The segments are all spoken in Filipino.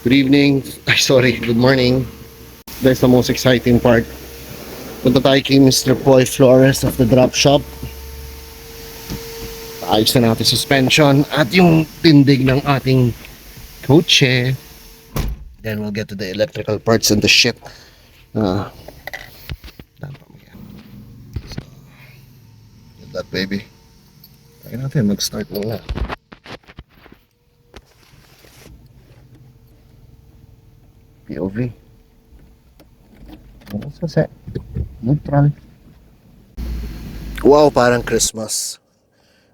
Good evening. Ay, sorry. Good morning. That's the most exciting part. Punta tayo kay Mr. Poy Flores of the Drop Shop. Ayos na natin suspension at yung tindig ng ating kotse. Then we'll get to the electrical parts and the shit. So, get that baby. Tayo natin, mag-start muna. POV. Set. Neutral. Wow, parang Christmas.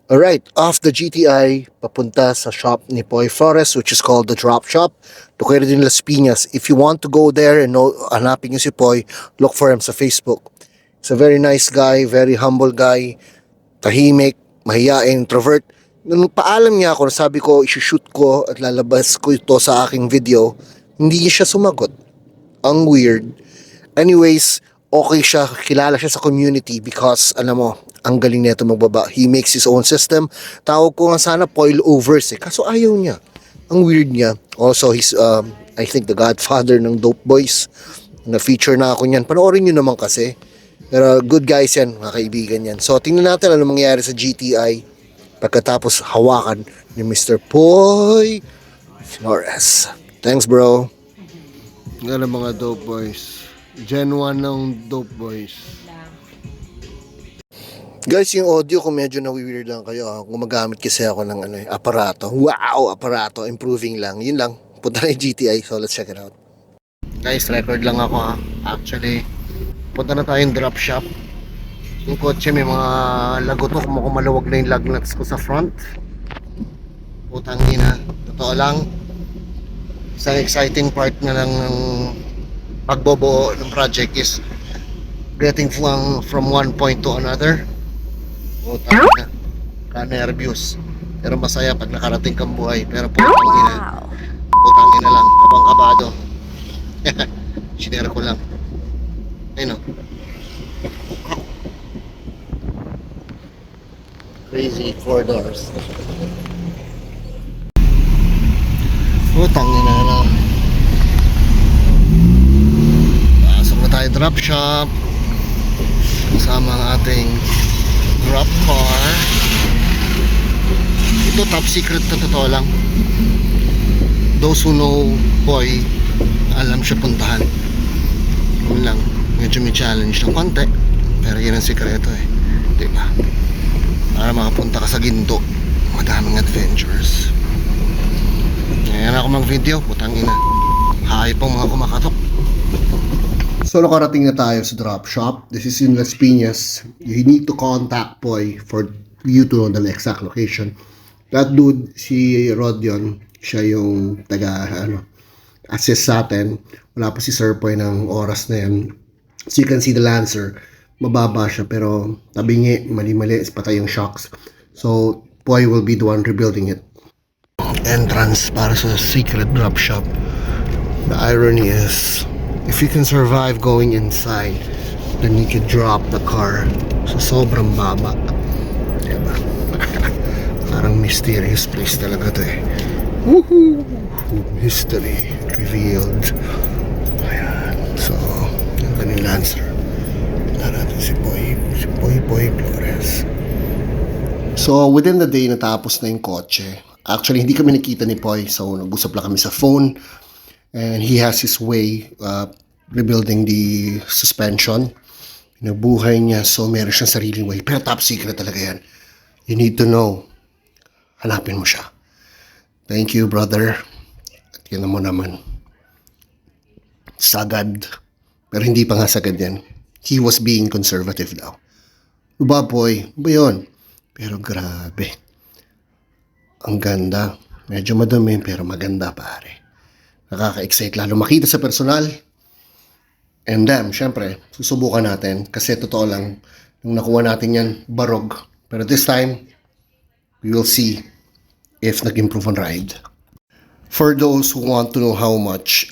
Alright, off the GTI, papunta sa shop ni Poy Flores, which is called the Drop Shop, located in Las Piñas. If you want to go there and know, hanapin niyo si Poy, look for him sa Facebook. He's a very nice guy, very humble guy, tahimik, mahiyain, introvert. Nung paalam niya ako, sabi ko, isushoot ko at lalabas ko ito sa aking video, hindi siya sumagot. Ang weird. Anyways, okay siya, kilala siya sa community because, alam mo, ang galing nito magbaba. He makes his own system. Tawag ko nga sana Poil Overs kaso ayaw niya. Ang weird niya. Also, he's, I think, the godfather ng Dope Boys. Na-feature na ako niyan. Panoorin nyo naman kasi. Pero good guys yan, mga kaibigan yan. So, tingnan natin ano mangyayari sa GTI pagkatapos hawakan ni Mr. Poy Flores. Thanks, bro. Nga mga Dope Boys. Gen 1 ng Dope Boys. Guys, yung audio ko medyo na-weird lang kayo. Gumagamit kasi ako ng aparato. Wow, aparato. Improving lang. Yun lang. Punta na yung GTI. So, let's check it out. Guys, record lang ako ha. Actually, punta na tayong drop shop. Yung kotse may mga lagotok. Mukhang maluwag na yung lug nuts ko sa front. Putang ina. Totoo lang. Isang exciting part na lang ng pagbobuo ng project is getting from one point to another. Putang ina. Ka-nervyos. Pero masaya pag nakarating kang buhay. Pero putang ina. Putang ina lang. Kabang-kabado. Sinera ko lang. Ayun o. Crazy 4 doors. Putang ina na. Pasok na tayo drop shop. Kasama ang ating drop car. Ito top secret na totoo lang. Those who know Poy, alam siya puntahan. Yun lang. Medyo may challenge ng konti. Pero yun ang sikreto diba? Para makapunta ka sa ginto, madaming adventures. Ngayon ako mag-video, putang ina. Hayop ang mga kumakatok. So nakarating na tayo sa drop shop. This is in Las Piñas. You need to contact Poy for you to know the exact location. That dude, si Rodion, siya yung assist sa atin. Wala pa si Sir Poy ng oras na yan. So you can see the Lancer. Mababa siya pero tabingi, mali-mali, patay yung shocks. So Poy will be the one rebuilding it. Entrance para sa secret drop shop. The irony is, if you can survive going inside, then you can drop the car sa sobrang baba. Diba? Parang mysterious place talaga to Woohoo! Mystery revealed. Ayan. So, yung kanyang Lancer. Natin si Poy Flores. So, within the day, natapos na yung kotse. Actually, hindi kami nakita ni Poy. So, nag-usap lang kami sa phone. And he has his way rebuilding the suspension. Pinabuhay niya. So, meron siyang sariling way. Pero top secret talaga yan. You need to know. Hanapin mo siya. Thank you, brother. At yan mo naman. Sagad. Pero hindi pa nga sagad yan. He was being conservative daw. Diba, Poy? Ba yun? Pero grabe. Ang ganda. Medyo madumi pero maganda, pare. Nakaka-excite lalo makita sa personal. And damn, syempre, susubukan natin. Kasi totoo lang, nung nakuha natin yan, barog. Pero this time, we will see if nag-improve on ride. For those who want to know how much,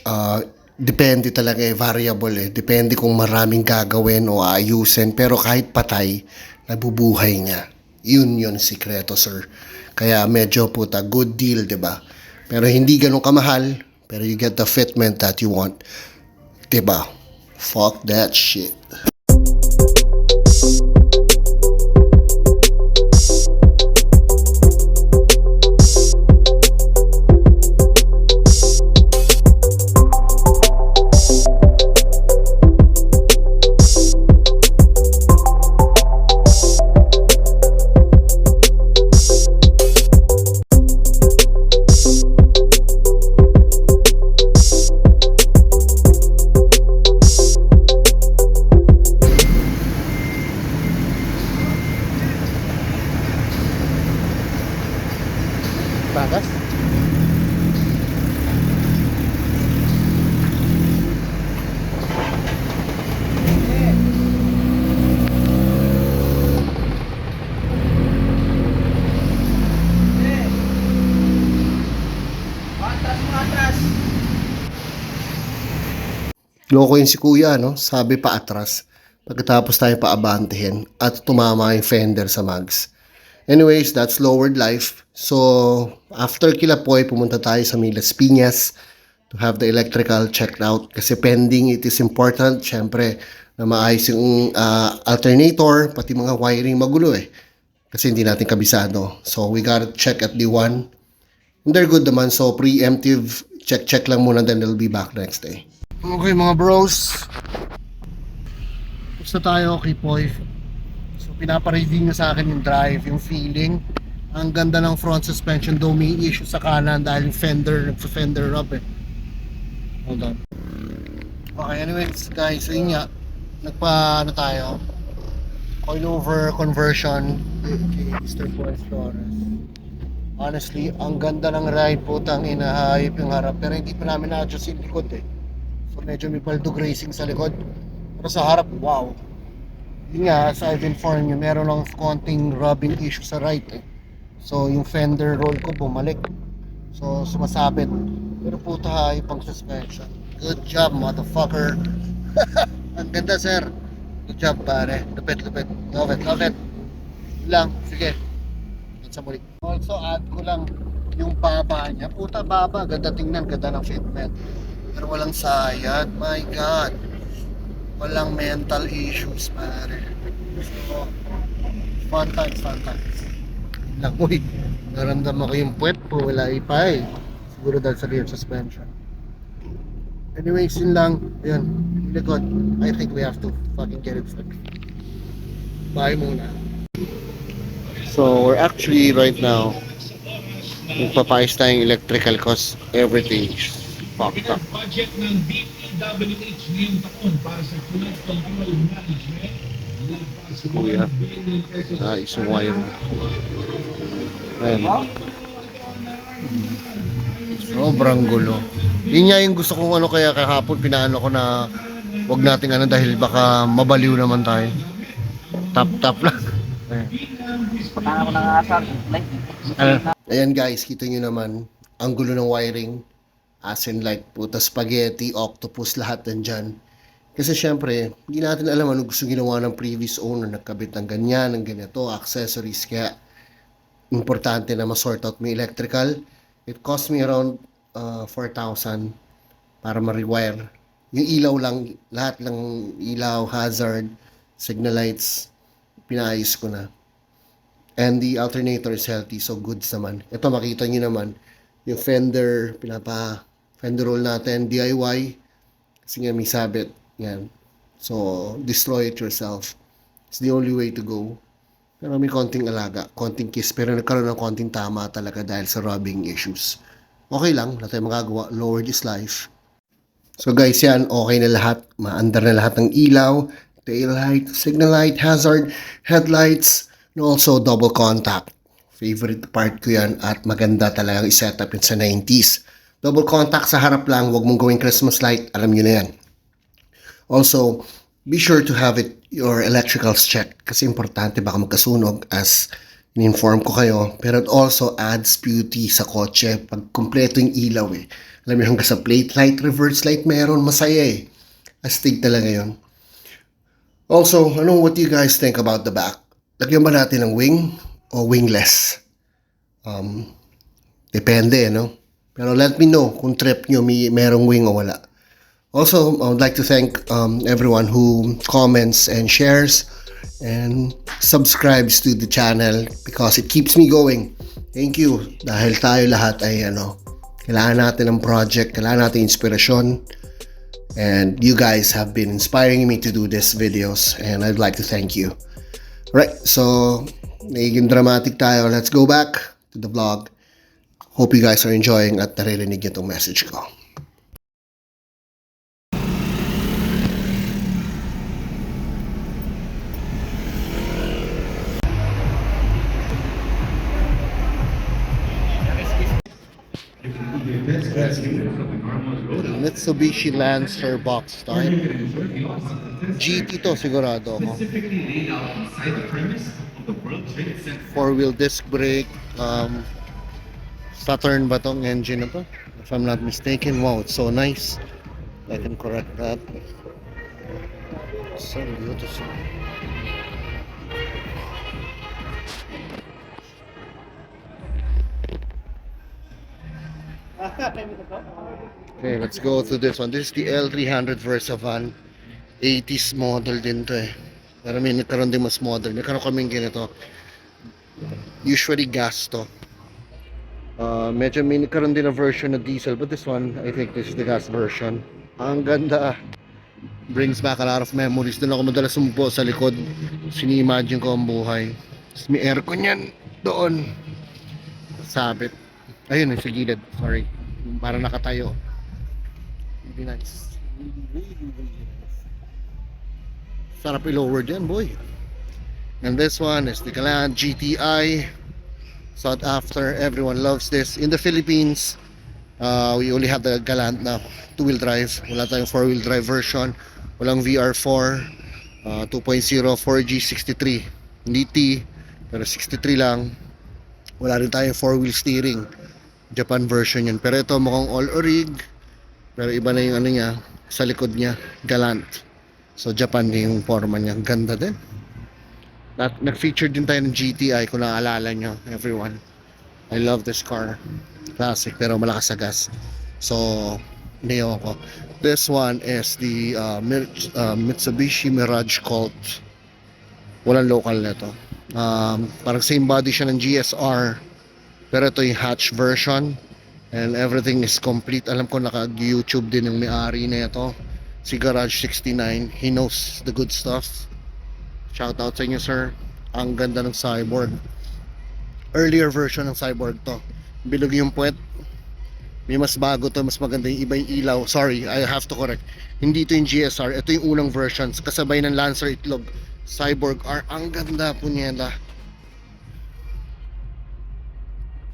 depende talaga variable Depende kung maraming gagawin o ayusin. Pero kahit patay, nabubuhay niya. Yun sikreto, sir. Kaya medyo good deal, 'di ba? Pero hindi ganun kamahal, pero you get the fitment that you want. Diba? Fuck that shit. Bagas? Loko yun si kuya, no? Sabi pa atras. Pagkatapos tayo paabantihin at tumama yung fender sa mags. Anyways, that's lowered life. So, after Kilapoy, pumunta tayo sa Milas Piñas to have the electrical checked out. Kasi pending, it is important, syempre, na maayos yung alternator, pati mga wiring magulo eh. Kasi hindi natin kabisado. So, we gotta check at D1. And they're good naman. So, preemptive, check lang muna, then they'll be back next day. Okay mga bros. Gusto tayo kay Poy. So pinapareview niya sa akin yung drive, yung feeling. Ang ganda ng front suspension, though may issue sa kanan dahil yung fender, nagsa-fender rub eh. Hold on. Okay, anyways guys, so yun nga. Nagpa tayo. Coilover conversion kay Mr. Poy Flores. Honestly, ang ganda ng ride, putang inahayip yung harap. Pero hindi pa namin na-adjust yung likod eh. So medyo may baldo grazing sa likod. Pero sa harap, wow. Yun nga, as I've informed you, meron lang konting rubbing issue sa right eh. So yung fender roll ko bumalik. So sumasabit. Pero puta hayop ang suspension. Good job, motherfucker. Ang ganda sir. Good job pare. Lupit. Love it. Yun lang, sige. Sa muli. Also add ko lang yung baba niya. Puta baba, ganda tingnan, ganda ng fitment. Pero walang sayad, my god. Walang mental issues, pare. So, fun times. Lang, uy, naramdaman ko yung puwet po, wala ipay. Siguro dahil sa rear suspension. Anyways, yun lang. Yun, likod. I think we have to fucking get it fixed. Bye muna. So, we're actually right now magpapayos tayong electrical cause everything is fucked up. Budget ng DPWH ngayong taon para sa flood control management. Kuya, isang wire na. Ayan. Sobrang gulo. Yun nga yung gusto kong ano, kaya kahapon pinaano ko na wag nating ano dahil baka mabaliw naman tayo. Tap lang. Ayan guys, kita nyo naman ang gulo ng wiring. As in like puta spaghetti, octopus, lahat nandyan. Kasi syempre, hindi natin alam ano gusto ginawa ng previous owner. Nagkabit ng ganyan, ng ganito, accessories. Kaya importante na ma-sort out may electrical. It cost me around 4,000 para ma-rewire. Yung ilaw lang, lahat ng ilaw, hazard, signal lights, pinayos ko na. And the alternator is healthy, so goods naman. Ito makita nyo naman, yung fender, fender roll natin, DIY. Kasi nga may sabit. Yan. So, destroy it yourself. It's the only way to go. Pero may konting alaga, konting kiss. Pero nagkaroon ng konting tama talaga dahil sa rubbing issues. Okay lang, wala tayong magagawa. Lowered is life. So guys, yan. Okay na lahat. Maandar na lahat ng ilaw, tail light, signal light, hazard, headlights, and also double contact. Favorite part ko yan at maganda talagang i-setup yun sa 90s. Double contact sa harap lang, huwag mong gawing Christmas light, alam nyo na yan. Also, be sure to have your electricals checked kasi importante baka magkasunog as in-inform ko kayo. Pero it also adds beauty sa kotse pag kumpleto yung ilaw eh. Alam nyo hanggang sa plate light, reverse light meron, masaya eh. Astig talaga yun. Also, what do you guys think about the back? Lagyan ba natin ng wing o wingless? Depende, no? Pero let me know kung trip nyo merong wing o wala. Also, I would like to thank everyone who comments and shares and subscribes to the channel because it keeps me going. Thank you. Dahil tayo lahat ay kailangan natin ng project, kailangan natin inspirasyon. And you guys have been inspiring me to do these videos and I'd like to thank you. Right, so naging dramatic tayo. Let's go back to the vlog. Hope you guys are enjoying at naririnig nyo itong message ko. Mitsubishi Lancer box type. GT to sigurado ako. 4-wheel disc brake. Saturn ba tong engine na to? If I'm not mistaken. Wow, it's so nice. I can correct that. So beautiful. Okay, let's go to this one. This is the L300 Versa van. 80s model din to eh. Pero may nagkaroon din mas model. Nagkaroon kaming ganito. Usually gas to. Medyo may nagkaroon din na version na diesel. But this one, I think this is the gas version. Ang ganda. Brings back a lot of memories. Doon ako madalas sumpo sa likod. Sini-imagine ko ang buhay. Tapos may aircon yan. Doon. Sabit. Ayun, sa gilid. Sorry. Para nakatayo. Really nice. Really nice. Sarap i-lower dyan, boy. And this one is the Galant GTI. Sought after. Everyone loves this. In the Philippines, we only have the Galant na 2-wheel drive. Wala tayong 4-wheel drive version. Walang VR4. 2.0 4G 63. Hindi T, pero 63 lang. Wala rin tayong 4-wheel steering. Japan version yun. Pero ito mukhang all-orig. Pero iba na yung niya. Sa likod niya. Galant. So Japan yung forma niya. Ganda din. Nag-feature din tayo ng GTI kung naaalala nyo. Everyone. I love this car. Classic pero malakas sa gas. So, hindi ako. This one is the Mitsubishi Mirage Colt. Walang local na ito. Parang same body siya ng GSR. Pero ito yung hatch version. And everything is complete. Alam ko naka-YouTube din yung may-ari na ito. Si Garage 69. He knows the good stuff. Shout out sa inyo, sir. Ang ganda ng Cyborg. Earlier version ng Cyborg to. Bilog yung puwet. May mas bago to, mas maganda yung iba yung ilaw. Sorry, I have to correct. Hindi ito yung GSR. Ito yung unang versions. Kasabay ng Lancer Itlog. Cyborg R. Ang ganda po niya.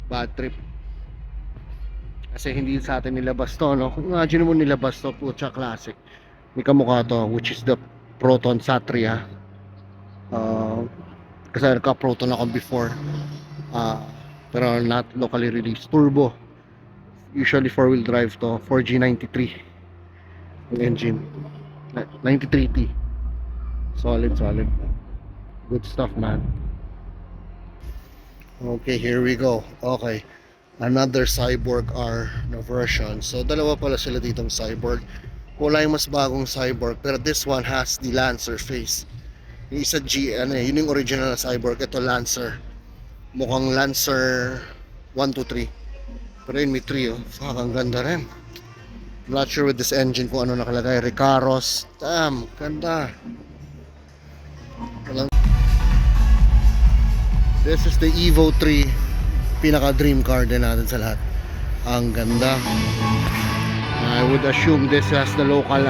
Bad trip. Kasi hindi sa atin nilabas to, no? Kung imagine mo nilabas to, pucha classic. May kamukha to, which is the Proton Satria. Kasi nagka-Proton ako before. Pero not locally released. Turbo. Usually 4-wheel drive to. 4G93 yung engine. 93T. Solid. Good stuff, man. Okay, here we go. Okay. Another Cyborg R na version. So, dalawa pala sila ditong Cyborg. Wala yung mas bagong Cyborg. Pero this one has the Lancer face. Yung isa yun yung original na Cyborg. Ito Lancer. Mukhang Lancer 1, 2, 3. Pero yun may 3 oh. Fuck, ang ganda rin. I'm not sure with this engine kung ano nakalagay. Recaros. Damn, ganda. Walang... This is the Evo 3. Pinaka dream car din natin sa lahat. Ang ganda. I would assume this has the local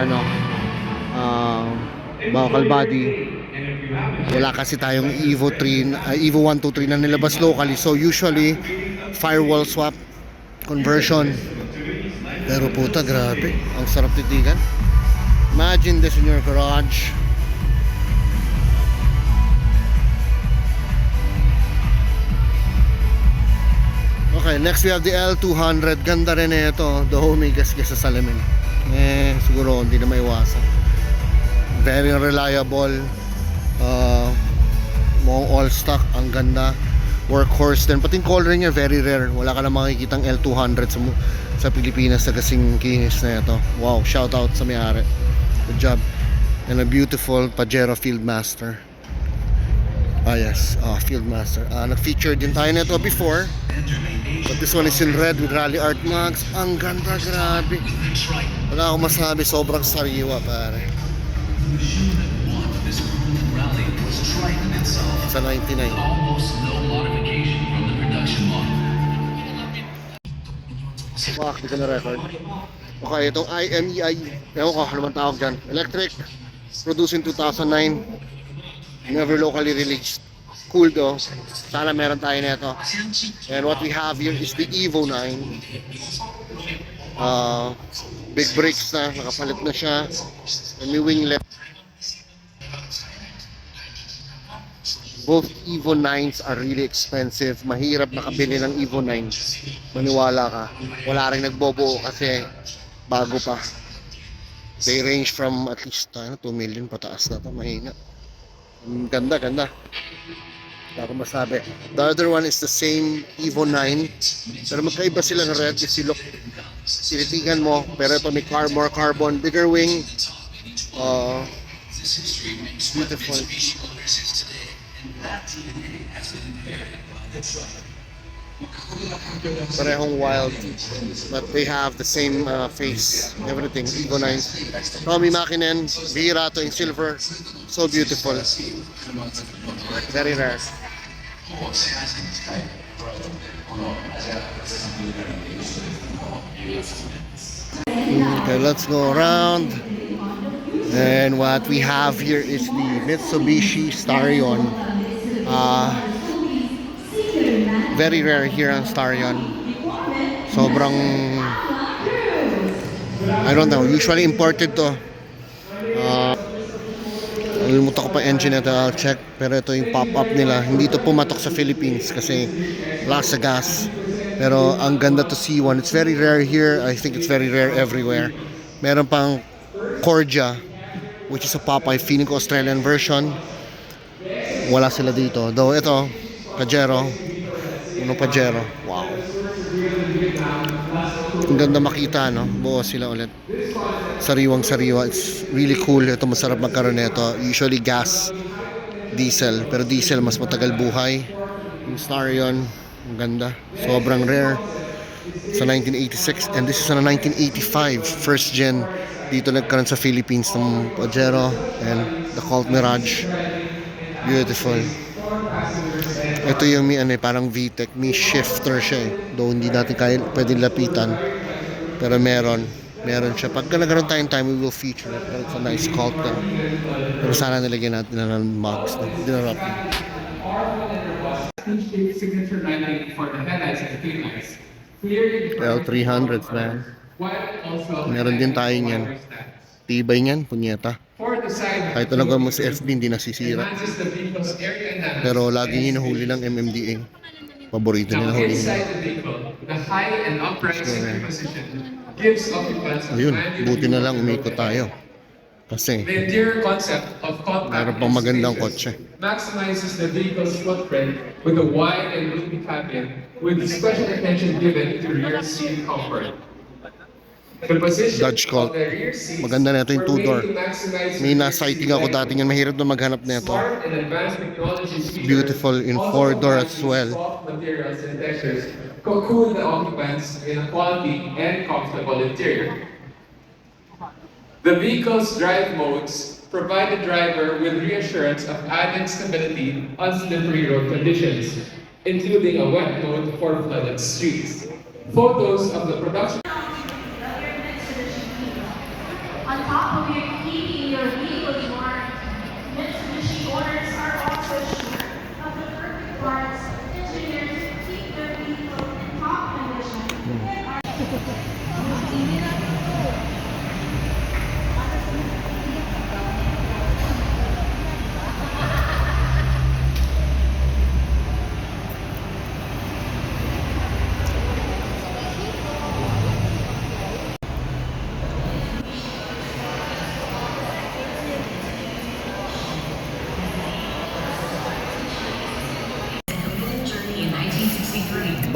local body. Wala kasi tayong Evo 3, Evo 1, 2, 3 na nilabas locally. So usually firewall swap conversion. Pero puta, grabe. Ang sarap titigan. Imagine this in your garage. Okay, next we have the L200. Ganda rin na ito. Though may gas-gas sa salamin. Siguro hindi na maiwasan. Very reliable. Mukhang all stock. Ang ganda. workhorse din. Pati yung color niya very rare. Wala ka na makikitang L200 sa Pilipinas na kasing kinis na ito. Wow, shout out sa may-ari. Good job. And a beautiful Pajero Fieldmaster. Yes, Fieldmaster. Nag-feature din tayo nito before. But this one is in red with Rally Art Max. Ang ganda, grabe. Wala akong masabi, sobrang sariwa pare. Sa 99. Fuck, di ko na record. Okay, itong IMEI. Ewan ko, ano man tawag dyan. Electric. Produced in 2009. Never locally released. Cool though. Sana meron tayo nito. And what we have here is the Evo 9. Big brakes na. Nakapalit na siya. And may winglet. Both Evo 9s are really expensive. Mahirap makabili ng Evo 9. Maniwala ka. Wala rin nagbobuo kasi bago pa. They range from at least 2 million pataas na to. Mahina. Ganda, ganda. Wala akong masabi. The other one is the same Evo 9. Pero magkaiba sila ng red. If you look, tinitigan mo. Pero ito may more carbon. Bigger wing. Beautiful. Parehong wild, but they have the same face, everything. Evo 9. Tommy Makinen, bihira to in silver, so beautiful, very rare. Okay, let's go around. And what we have here is the Mitsubishi Starion. Very rare here on Starion. Sobrang, I don't know, usually imported to. Nalimutan ko pa engine na I'll check. Pero ito yung pop-up nila. Hindi to pumatok sa Philippines kasi wala sa gas. Pero ang ganda to see one. It's very rare here. I think it's very rare everywhere. Meron pang Cordia, which is a Popeye, feeling ko Australian version. Wala sila dito. Though ito, Pajero. Pajero. Wow. Ang ganda makita, no? Buo sila ulit. Sariwang sariwa. It's really cool. Ito masarap magkaroon nito. Usually gas, diesel. Pero diesel mas matagal buhay. Yung Starion, ang ganda. Sobrang rare. Sa 1986. And this is na 1985. First gen. Dito nagkaroon sa Philippines ng Pajero and the Colt Mirage. Beautiful. Ito yung may parang VTEC, may shifter siya eh. Though hindi natin pwedeng lapitan. Pero meron siya. Pag nagkaroon tayong time, we will feature it. But it's a nice Colt na. Pero sana nilagyan natin na ng mugs na dinarap. Signature lighting for the headlights and taillights. L300s man. Meron din tayo niyan. Tibay niyan, punyeta. Kahit talaga mo si FB, hindi nasisira. Pero laging hinuhuli lang MMDA. Paborito nila huli nila. Ayun, buti na lang umikot tayo. Kasi meron pang magandang kotse. Maximizes the vehicle's footprint with a wide and roomy cabin with special attention given to rear seat comfort. Dodge Colt. Maganda na ito yung 2-door. May na-sighting ako dati yan. Mahirap na maghanap na ito. Beautiful in 4-door as well. Cocoon the occupants in a quality and comfortable interior. The vehicle's drive modes provide the driver with reassurance of added stability on slippery road conditions, including a wet mode for flooded streets. Photos of the production On top of your keeping your vehicle warm, Mitsubishi owners are also sure of the perfect parts engineered to keep their vehicle in top condition.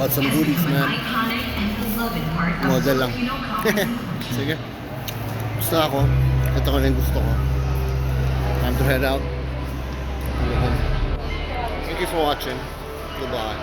Bought some goodies, man. Iconic and beloved part of Model lang. Filipino comedy. Sige. Gusto ako. Ito ko rin gusto ko. Time to head out. Thank you for watching. Goodbye.